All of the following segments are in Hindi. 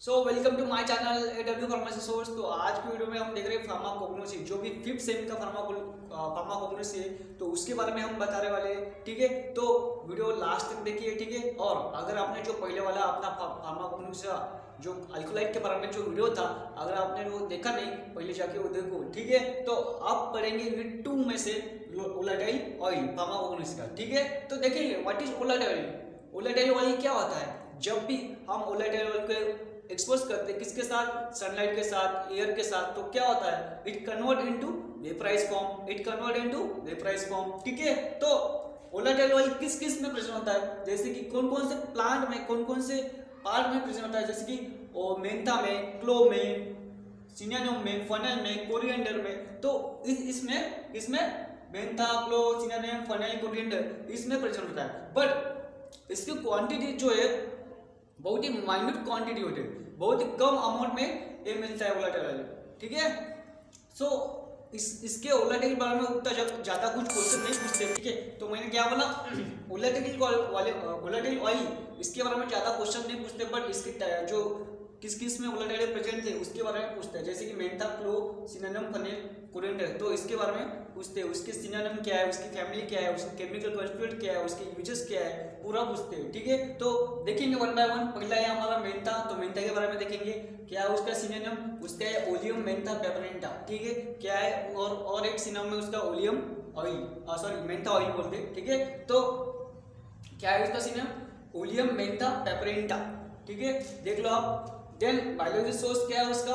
Welcome to my channel AW pharmacy source. तो आज की वीडियो में हम देख रहे हैं फार्माकोग्नोसी, जो भी 5th सेम का फार्माकोग्नोसी है, तो उसके बारे में हम बताने वाले हैं। ठीक है, तो वीडियो लास्ट तक देखिए। ठीक है, और अगर आपने जो पहले वाला अपना फार्माकोग्नोसी का जो अल्कोलाइट के बारे में जो वीडियो था, अगर आपने वो देखा नहीं, पहले जाके वो देखो। ठीक है, तो आप पढ़ेंगे यूनिट 2 में से वोलेटाइल ऑयल फार्माकोग्नोसी का। ठीक है, तो देखेंगे what is volatile. Volatile oil क्या होता है? जब भी हम वोलेटाइल ऑयल को एक्सपोज करते हैं किसके साथ, सनलाइट के साथ, एयर के साथ, तो क्या होता है, it convert into vaporise form, it convert into vaporise form. ठीक है, तो वोलेटाइल ऑयल किस किस में प्रेजेंट होता है, जैसे कि कौन कौन से प्लांट में, कौन कौन से पार्ट में प्रेजेंट होता है, जैसे कि मेंथा में, क्लो में, सिनेनम में, फनेल में, कोरिएंडर में। तो इसमें मेंथा, क्लो, सिनेनम, फनेल, कोरिएंडर इसमें प्रेजेंट होता है। बट इसकी क्वांटिटी जो है बहुत ही माइन्यूट क्वांटिटी होती है, बहुत ही कम अमाउंट में ये मिलता है वोलेटाइल ऑयल। ठीक है, सो इसके वोलेटाइल बारे में उतना ज्यादा कुछ क्वेश्चन नहीं पूछते। ठीक है, तो मैंने क्या बोला, वोलेटाइल ऑयल इसके बारे में ज्यादा क्वेश्चन नहीं पूछते, बट इसके जो किस किस में वोलेटाइल प्रेजेंट थे उसके बारे में पूछते हैं, जैसे कि मेंथा, क्लो, सिनेनम, फनेल, कोरिएंडर। तो इसके बारे में पूछते हैं, उसके सिनेनम क्या है, उसकी फैमिली क्या है, उसके केमिकल कॉन्स्टिट्यूएंट क्या है, उसके यूजेस क्या है, पूरा पूछते हैं। ठीक है, तो देखेंगे वन बाय वन। पहला है हमारा मेंथा, तो मेंथा के बारे में देखेंगे क्या है उसका सिनेनम, उसका है ओलियम मेंथा पेपरेंटा। ठीक है, क्या है, और एक सिनेनम में उसका oleum oil, sorry Mentha oil बोलते हैं। ठीक है, तो क्या है उसका सिनेनम, ओलियम मेंथा पेपरेंटा। ठीक है, देख लो आप। देन बायोलॉजी सोर्स क्या है उसका,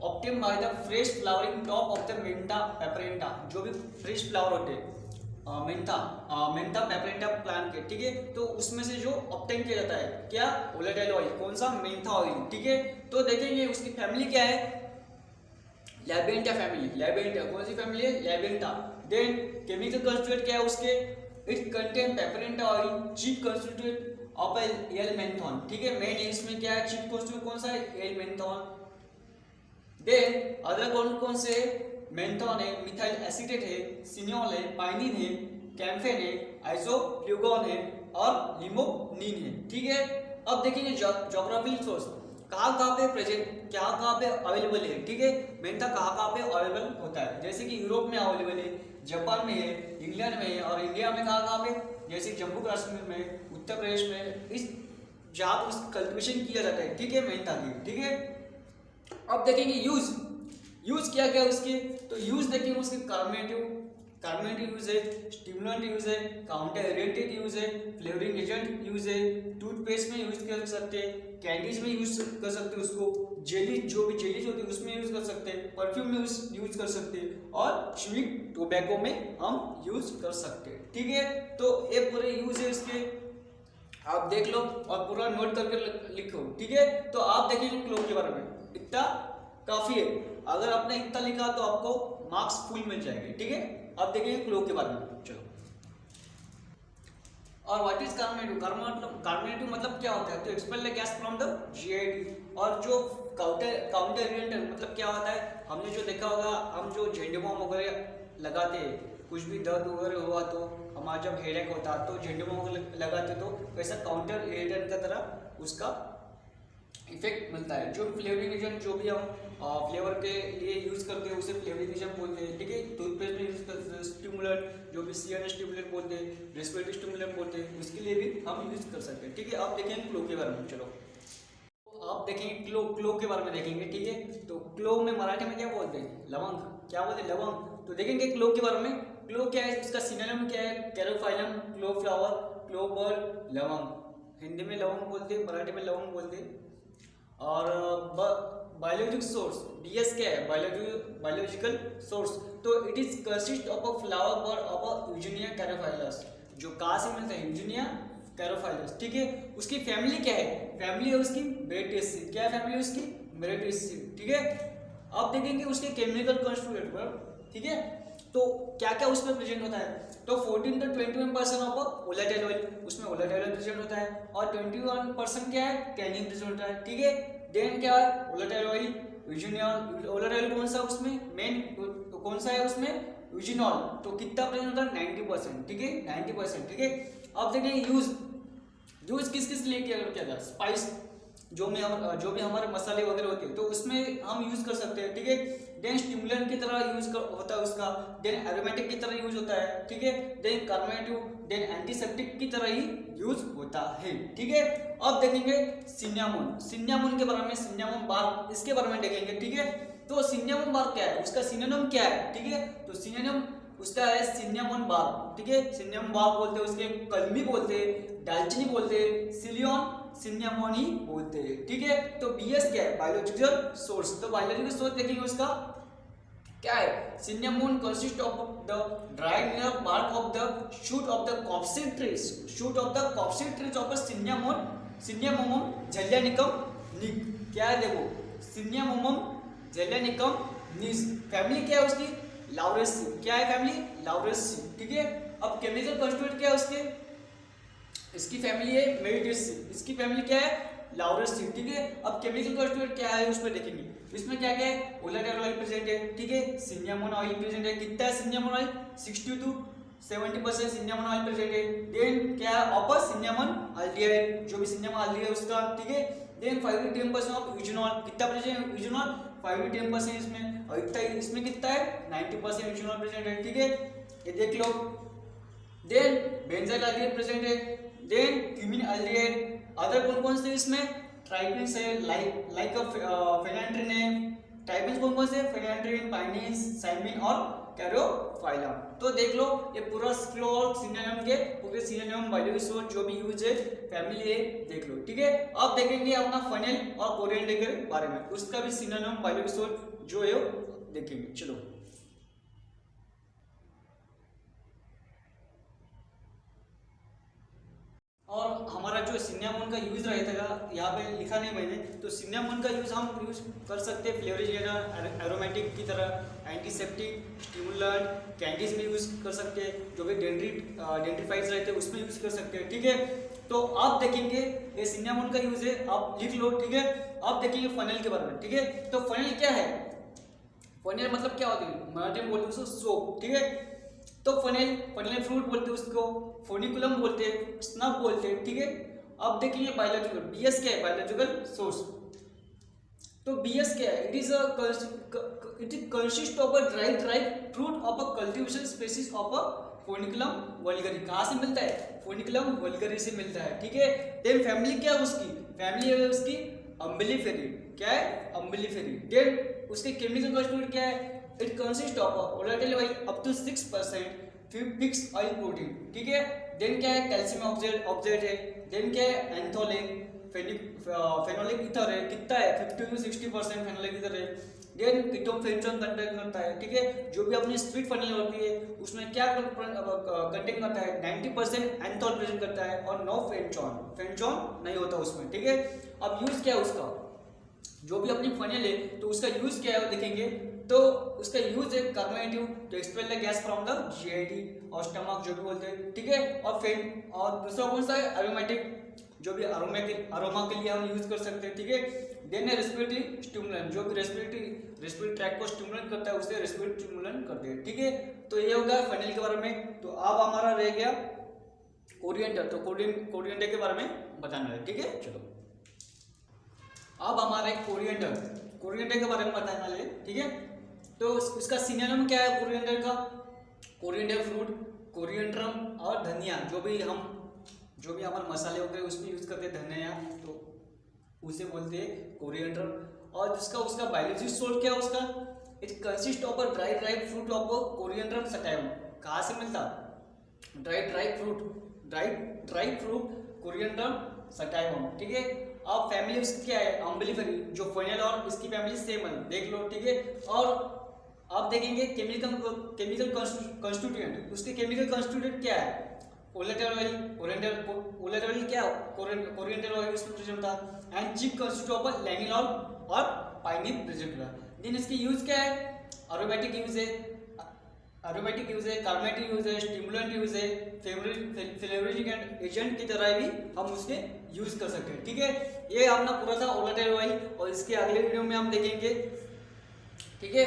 obtain by the fresh flowering top of the Mentha piperita, जो भी फ्रेश फ्लावर होते हैं मेंथा पेपरेंटा प्लांट के। ठीक है, तो उसमें से जो ऑब्टेन किया जाता है क्या, वोलेटाइल ऑयल, कौन सा, मेंथा ऑयल। ठीक है, तो देखेंगे उसकी फैमिली क्या है, लैबेंटा फैमिली, लैबेंटा कौन सी फैमिली है, लैबेंटा। देन केमिकल कंस्टिट्यूएंट क्या है उसके, it contain piperita oil, chief constituent of L menthone. ठीक है, मेन इसमें क्या है, चीफ कंस्टिट्यूएंट कौन सा है, एल मेंथॉन। देन अदर कौन कौन से, मेंथॉन है, मिथाइल एसीटेट है, सिनोल है, पाइनिन है, कैम्फेन है, आइसोफ्लूगोन है और लिमोनिन है। ठीक है, अब देखेंगे ज्योग्राफिकल सोर्स, कहाँ पे प्रेजेंट, कहाँ पे अवेलेबल है। ठीक है, मेंथा कहाँ पे अवेलेबल होता है, जैसे कि यूरोप में अवेलेबल है, जापान में है, इंग्लैंड में है, और इंडिया में कहाँ पे, जैसे जम्मू कश्मीर में, उत्तर प्रदेश में, इस जहाँ पर उसकी कल्टिवेशन किया जाता है। ठीक है, मेंथा की। ठीक है, अब देखेंगे यूज क्या क्या उसके, तो यूज देखेंगे उसके कार्बोनेटिव यूज है, स्टिमुलेंट यूज है, काउंटर इरिटेंट यूज है, फ्लेवरिंग एजेंट यूज है, टूथपेस्ट में यूज कर सकते हैं, कैंडीज में यूज कर सकते हैं उसको, जेली, जो भी जेलीज होती है उसमें यूज कर सकते हैं, परफ्यूम में यूज कर सकते हैं, और च्युइंग टोबैको में हम यूज कर सकते हैं। ठीक है, तो ये पूरे यूज है इसके, आप देख लो और पूरा नोट करके लिखो। ठीक है, तो आप देखेंगे क्लो के बारे में, इतना काफी है, अगर आपने इतना लिखा तो आपको मार्क्स फुल मिल जाएंगे। ठीक है, अब देखिए क्लो के बारे में। चलो, और व्हाट इज कार्बोनेटिव मतलब क्या होता है, तो expel the gas from the GID. और जो काउंटर इरिटेंट मतलब क्या होता है, हमने जो देखा होगा, हम जो झेंडुबाम वगैरह लगाते हैं, कुछ भी दर्द वगैरह हुआ तो, हमारा जब हेडेक होता तो झेंडुबाम वगैरह लगाते, तो वैसा काउंटर इरिटेंट का तरह उसका इफेक्ट मिलता है। जो फ्लेवरिंग एजेंट जो भी हम फ्लेवर के लिए यूज करते हैं उसे फ्लेवरिंग एजेंट बोलते हैं। ठीक है, टूथपेस्ट में यूज करते हैं, स्टिमुलेंट जो भी सीएनएस स्टिमुलेंट बोलते हैं, रेस्पिरेटरी स्टिमुलेंट बोलते हैं, उसके लिए भी हम यूज कर सकते हैं। ठीक है, आप देखेंगे क्लो के बारे में। चलो, आप देखेंगे क्लो के बारे में देखेंगे। ठीक है, तो क्लो में मराठी में क्या बोलते हैं, लवंग, क्या बोलते हैं, लवंग। तो देखेंगे क्लो के बारे में, क्लो क्या है, उसका सिनोनिम क्या है, कैरोफाइलम, क्लो फ्लावर, क्लो बर्ड, लवंग। हिंदी में लवंग बोलते हैं, मराठी में लवंग बोलते हैं। और बायोलॉजिकल सोर्स, बीएस क्या है, बायोलॉजिकल सोर्स, तो it is consist of a flower bud of a Eugenia caryophyllus, जो कहाँ से मिलता है, यूजेनिया कैरोफाइलस। ठीक है, उसकी फैमिली क्या है, फैमिली है उसकी मेरिटेसी, क्या फैमिली है उसकी, मेरिटेसी। ठीक है, अब देखेंगे उसके केमिकल कंस्टिट्यूएंट पर। ठीक है, तो क्या क्या उसमें प्रेजेंट होता है, तो 14 to 21% ऑफ वोलेटाइल ऑयल, उसमें वोलेटाइल ऑयल प्रेजेंट होता है, और 21% क्या है, कैनिन प्रेजेंट होता है। ठीक है, देन क्या है, वोलेटाइल ऑयल, यूजिनॉल, वोलेटाइल कौन सा उसमें मेन, तो कौन सा है उसमें, यूजिनॉल, तो कितना प्रेजेंट होता है, 90%। ठीक है, 90%। ठीक है, अब देखेंगे यूज किस किस लिए किया था, स्पाइस, जो भी हमारे मसाले वगैरह होते हैं तो उसमें हम यूज कर सकते हैं, ठीक है। देन स्टिमुलेंट की तरह होता है उसका, देन एरोमेटिक की तरह यूज होता है, ठीक है। देन कार्बोनेटिव, देन एंटीसेप्टिक की तरह ही यूज होता है, ठीक है। अब देखेंगे सिन्नामोन के बारे में, सिन्नामोन बार इसके बारे में देखेंगे, ठीक है। तो सिन्नामोन बार क्या है, उसका सिनोनिम क्या है, ठीक है। तो सिनोनिम उसका है सिन्नामोन बार, ठीक है। सिन्नामोन बार बोलते हैं, उसके कलमी बोलते हैं, दालचीनी बोलते हैं, सिलियन सिन्नामोन ही बोलते हैं, ठीक है। तो बीएस क्या है, बायोलॉजिकल सोर्स। तो बायोलॉजिकल सोर्स देखेंगे उसका क्या है, cinnamon consist of the dried leaf bark of the shoot of the coppiced trees, shoot of the coppiced trees of Cinnamomum zeylanicum Nees. क्या है देखो, सिन्नामोमम ज़ेलियानिकम निस, फैमिली क्या है उसकी, लाउरेसी। क्या है फैमिली, लाउरेसी, ठीक है। अब केमिकल कंस्टिट्यूएंट क्या है उसके, इसकी फैमिली है मेरिटेसी, इसकी फैमिली क्या है, लाउरेसी, ठीक है। अब केमिकल कंस्टिट्यूएंट क्या है उसमें देखेंगे, इसमें क्या क्या है, वोलेटाइल ऑयल प्रेजेंट है, ठीक है। सिन्नामोन ऑयल प्रेजेंट है, कितना है सिन्नामोन ऑयल, 60 to 70% सिन्नामोन ऑयल प्रेजेंट है। देन क्या है, ऑपर सिन्नामोन अल्डिहाइड, जो भी सिन्नामोन अल्डिहाइड है उसका, ठीक है। देन 5 to 10% ऑफ यूजिनॉल, कितना प्रेजेंट है यूजिनॉल, 5 to 10% इसमें, और इतना इसमें कितना है 90% यूजिनॉल प्रेजेंट है, ठीक है, ये देख लो। देन बेंजाइल अल्डिहाइड प्रेजेंट है, देन क्यूमिन अल्डिहाइड, अदर कौन से इसमें, ट्राइपेन्स है, लाइक फेनांड्रिन है। ट्राइपेन्स कौन से, फेनांड्रिन, पाइनिन, साइमिन और कैरोफाइलम। तो देख लो ये पूरा सिनोनिम के पूरे सिनोनिम बायोलॉजिकल सोर्स जो भी यूज है फैमिली है, देख लो, ठीक है। अब देखेंगे अपना फनेल और कोरिएंडर के बारे में, उसका भी सिनोनिम बायोलॉजिकल सोर्स जो है देखेंगे, चलो। और हमारा जो सिन्नामोन का यूज रहेगा, यहाँ पे लिखा नहीं मैंने, तो सिन्नामोन का यूज हम यूज कर सकते हैं फ्लेवरिजेनर, एरोमेटिक की तरह, एंटीसेप्टिक, स्टिमुलेंट, कैंडीज में यूज कर सकते हैं, जो भी डेंड्रीफाइड्स रहते हैं उसमें यूज कर सकते हैं, ठीक है। तो आप देखेंगे ये सिन्नामोन का यूज है, आप लिख लो, ठीक है। आप देखेंगे फनेल के बारे में, ठीक है। तो फनेल क्या है, फनेल मतलब क्या होती है, मराठी में बोलते हैं उसको सोप, ठीक है। तो फनेल फ्रूट बोलते हैं उसको, फोनिकुलम बोलते हैं, स्नब बोलते हैं, ठीक है। अब देखिए बायोलॉजिकल, बीएस क्या है, बायोलॉजिकल सोर्स। तो बीएस क्या है, it is consist of a dried fruit of a cultivation species of a Foeniculum vulgare. कहाँ से मिलता है, फोनिकुलम वल्गरी से मिलता है, ठीक है। देन फैमिली क्या है उसकी, फैमिली है उसकी अम्बिलिफेरी, क्या है, अम्बिलिफेरी। देन उसके केमिकल कंस्टिट्यूएंट क्या है, it consist of volatile oil up to 6% fixed oil protein, ठीक है। देन क्या है, कैल्शियम ऑक्साइड है। देन क्या है, एंथोल है, फेनोलिक ईथर है, कितना है 50 to 60% फेनोलिक ईथर है। देन कीटोन कंटेन करता है, ठीक है। जो भी अपनी स्वीट फनेल होती है उसमें क्या कंटेन करता है, 90% एंथोल प्रेजेंट करता है और नो फेंचॉन नहीं होता उसमें, ठीक है। अब यूज क्या है उसका, जो भी अपनी फनेल है तो उसका यूज क्या है देखेंगे। तो उसका यूज है कार्बोनेटिव, तो expel the gas from the GIT और स्टमक जो भी बोलते हैं, ठीक है। और दूसरा कौन सा है, एरोमेटिक, जो भी अरोमा के लिए हम यूज कर सकते हैं, ठीक है। देन है रेस्पिरेटरी स्टिमुलेंट, जो भी रेस्पिरेटरी ट्रैक को स्टिमुलेट करता है उसे रेस्पिरेटरी स्टिमुलेंट करते हैं, ठीक है। तो ये होगा फनेल के बारे में। तो अब हमारा रह गया कोरिएंडर, तो कोरिएंडर के बारे में बताना है, ठीक है, चलो। अब हमारा एक कोरिएंडर के बारे में बताने वाले, ठीक है। तो इसका सिनोनिम क्या है कोरिएंडर का, कोरिएंडर फ्रूट, कोरिएंड्रम और धनिया, जो भी हमारे मसाले होते हैं उसमें यूज करते हैं धनिया, तो उसे बोलते हैं कोरिएंडर। और उसका बायोलॉजिकल सोर्स क्या है उसका, it consist of a dry fruit of Coriandrum sativum. कहाँ से मिलता, ड्राई फ्रूट कोरिएंड्रम सटाइवम, ठीक है। अब फैमिली उसकी क्या है, अम्बिलिफेरी, जो फनेल और इसकी फैमिली सेम है, देख लो, ठीक है। और आप देखेंगे केमिकल कंस्टिट्यूएंट, उसके केमिकल कंस्टिट्यूएंट क्या है, वोलेटाइल ऑयल क्या कोरिएंडर ऑयल उसमें प्रेजेंट था, एंड चीफ कंस्टिट्यूएंट ऑफ लैनिनॉल और पाइनिन प्रेजेंट था। देन इसकी यूज क्या है, एरोमेटिक यूज है, कार्बोनेटिक यूज है, स्टिमुलेंट यूज है, फ्लेवरिंग एजेंट की तरह भी हम उसके यूज कर सकते हैं, ठीक है। ये अपना पूरा था वोलेटाइल ऑयल, और इसके अगले वीडियो में हम देखेंगे, ठीक है।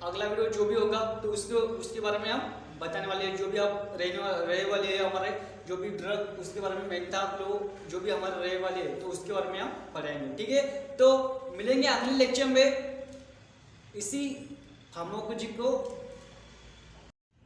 अगला वीडियो जो भी होगा तो उसके बारे में हम बताने वाले हैं, जो भी आप रहे वाले हैं हमारे जो भी ड्रग उसके बारे में, मेंथा फ्लो जो भी हमारे रहे वाले तो उसके बारे में हम पढ़ाएंगे। ठीक है, तो मिलेंगे अगले लेक्चर में इसी फार्माकोलॉजी को।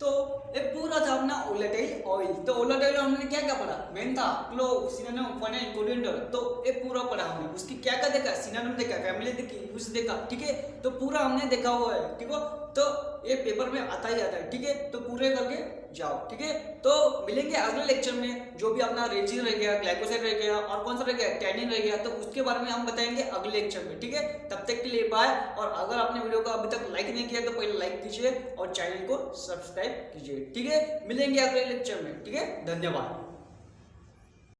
तो ये पूरा था अपना वोलेटाइल ऑयल। तो वोलेटाइल हमने क्या क्या पढ़ा, मेंथा, क्लोव, सिनामोम, फेनाइल, कोरिएंडर, तो ये पूरा पढ़ा हमने। उसकी क्या क्या देखा, सिनामोम देखा, फैमिली देखी, यूज देखा। ठीक है, तो पूरा हमने देखा हुआ है। ठीक है, तो ये पेपर में आता ही आता है। ठीक है, तो पूरे करके जाओ। ठीक है, तो मिलेंगे अगले लेक्चर में। जो भी अपना रेजिन रह गया, ग्लाइकोसाइड रह गया और कौन सा रह गया, टैनिन रह गया, तो उसके बारे में हम बताएंगे अगले लेक्चर में। ठीक है, तब तक के लिए बाय। और अगर आपने वीडियो को अभी तक लाइक नहीं किया तो पहले लाइक कीजिए और चैनल को सब्सक्राइब कीजिए। ठीक है, मिलेंगे अगले लेक्चर में। ठीक है, धन्यवाद।